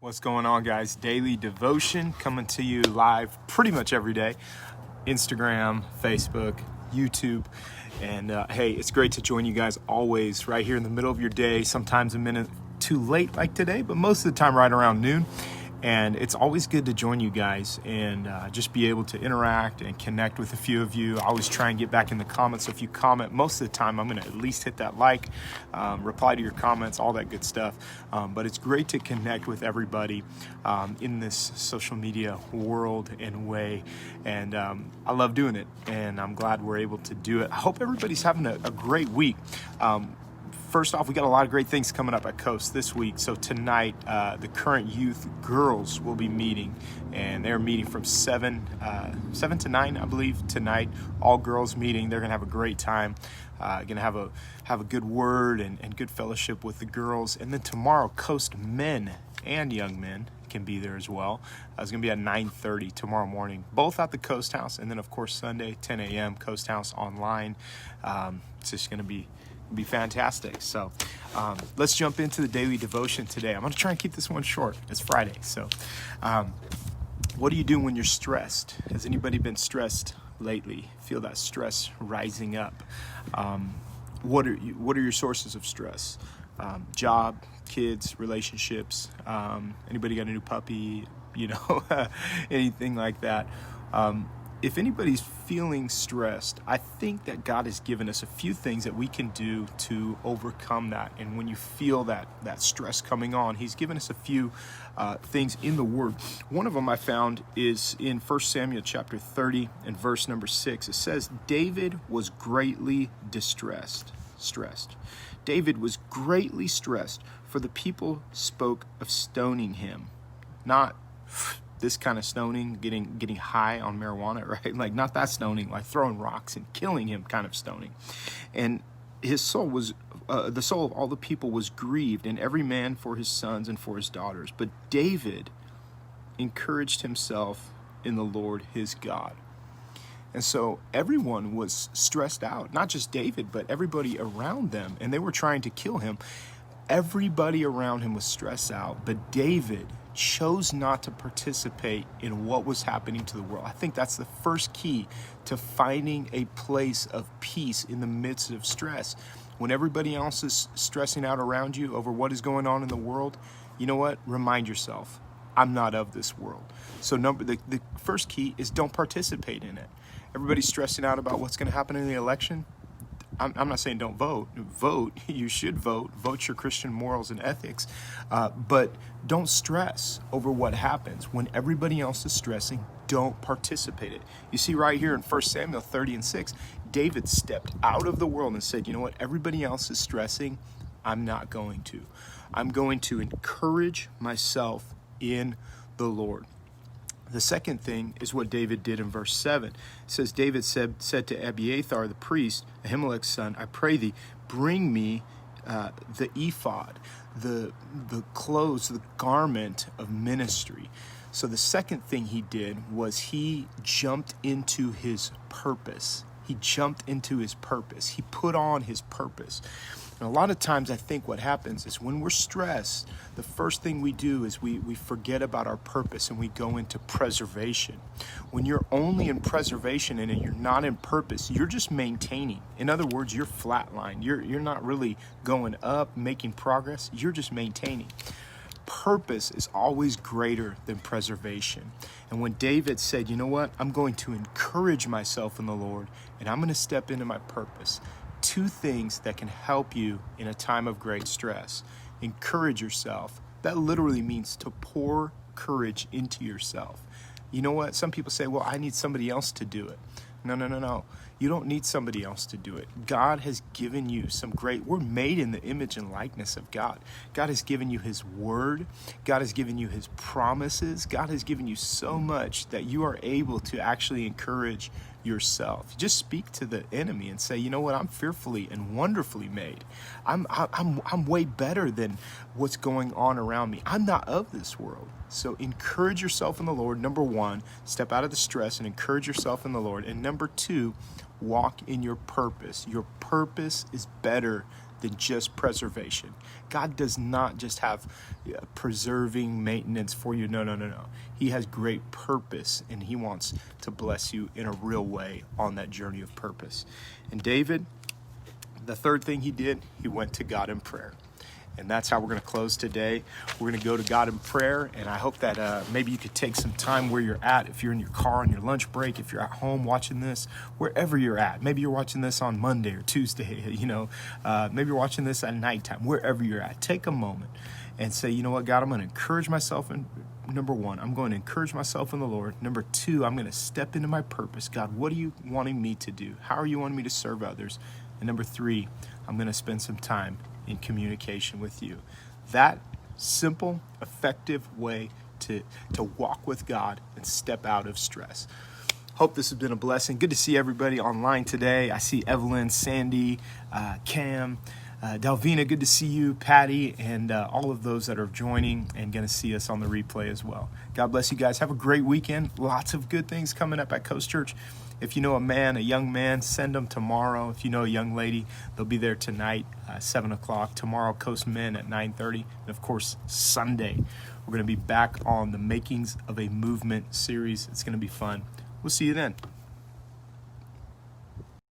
What's going on, guys? Daily devotion coming to you live pretty much every day. Instagram, Facebook, YouTube. And hey, it's great to join you guys always right here in the middle of your day, sometimes a minute too late like today, but most of the time right around noon. And it's always good to join you guys and just be able to interact and connect with a few of you. I always try and get back in the comments. So if you comment, most of the time I'm going to at least hit that like, reply to your comments, all that good stuff. But it's great to connect with everybody in this social media world and way. And I love doing it, and I'm glad we're able to do it. I hope everybody's having a great week. First off, we got a lot of great things coming up at Coast this week. So tonight, the current youth girls will be meeting, and they're meeting from 7 to 9, I believe, tonight. All girls meeting. They're gonna have a great time. Gonna have a good word and good fellowship with the girls. And then tomorrow, Coast men and young men can be there as well. It's gonna be at 9:30 tomorrow morning, both at the Coast House, and then of course Sunday 10 a.m. Coast House online. It's just gonna be fantastic. So let's jump into the daily devotion today. I'm going to try and keep this one short. It's Friday. So what do you do when you're stressed? Has anybody been stressed lately? Feel that stress rising up? What are your sources of stress? Job, kids, relationships, anybody got a new puppy, anything like that. If anybody's feeling stressed, I think that God has given us a few things that we can do to overcome that. And when you feel that stress coming on, He's given us a few things in the Word. One of them I found is in 1 Samuel chapter 30 and verse number 6. It says, David was greatly stressed. David was greatly stressed, for the people spoke of stoning him. Not this kind of stoning, getting high on marijuana, right? Like not that stoning, like throwing rocks and killing him kind of stoning. And his soul was, the soul of all the people was grieved, and every man for his sons and for his daughters. But David encouraged himself in the Lord his God. And so everyone was stressed out, not just David, but everybody around them, and they were trying to kill him. Everybody around him was stressed out, but David chose not to participate in what was happening to the world. I think that's the first key to finding a place of peace in the midst of stress. When everybody else is stressing out around you over what is going on in the world, you know what? Remind yourself, I'm not of this world. So the first key is don't participate in it. Everybody's stressing out about what's going to happen in the election. I'm not saying don't vote. Vote. You should vote. Vote your Christian morals and ethics. But don't stress over what happens. When everybody else is stressing, don't participate in it. You see right here in 1 Samuel 30 and 6, David stepped out of the world and said, you know what? Everybody else is stressing. I'm not going to. I'm going to encourage myself in the Lord. The second thing is what David did in verse 7. It says, David said to Abiathar the priest, Ahimelech's son, I pray thee, bring me the ephod, the clothes, the garment of ministry. So the second thing he did was he jumped into his purpose. He put on his purpose. And a lot of times I think what happens is when we're stressed, the first thing we do is we forget about our purpose and we go into preservation. When you're only in preservation and you're not in purpose, you're just maintaining. In other words, you're flatlined. You're not really going up, making progress. You're just maintaining. Purpose is always greater than preservation. And when David said, you know what, I'm going to encourage myself in the Lord and I'm going to step into my purpose. Two things that can help you in a time of great stress. Encourage yourself. That literally means to pour courage into yourself. You know what? Some people say, well, I need somebody else to do it. No. You don't need somebody else to do it. God has given you we're made in the image and likeness of God. God has given you His word. God has given you His promises. God has given you so much that you are able to actually encourage yourself. Just speak to the enemy and say, you know what? I'm fearfully and wonderfully made. I'm way better than what's going on around me. I'm not of this world. So encourage yourself in the Lord. Number one, step out of the stress and encourage yourself in the Lord. And number two, walk in your purpose. Your purpose is better than just preservation. God does not just have preserving maintenance for you. No. He has great purpose, and he wants to bless you in a real way on that journey of purpose. And David, the third thing he did, he went to God in prayer. And that's how we're going to close today. We're going to go to God in prayer, and I hope that maybe you could take some time where you're at. If you're in your car on your lunch break, if you're at home watching this, wherever you're at. Maybe you're watching this on Monday or Tuesday, maybe you're watching this at nighttime, wherever you're at. Take a moment and say, you know what, God, I'm going to encourage myself in, number one, I'm going to encourage myself in the Lord. Number two, I'm going to step into my purpose. God, what are you wanting me to do? How are you wanting me to serve others? And number three, I'm going to spend some time in communication with you. That simple, effective way to walk with God and step out of stress. Hope this has been a blessing. Good to see everybody online today. I see Evelyn, Sandy, Cam, Dalvina, good to see you, Patty, and all of those that are joining and going to see us on the replay as well. God bless you guys. Have a great weekend. Lots of good things coming up at Coast Church. If you know a young man, send them tomorrow. If you know a young lady, they'll be there tonight, 7 o'clock. Tomorrow, Coast Men at 9:30. And, of course, Sunday, we're going to be back on the Makings of a Movement series. It's going to be fun. We'll see you then.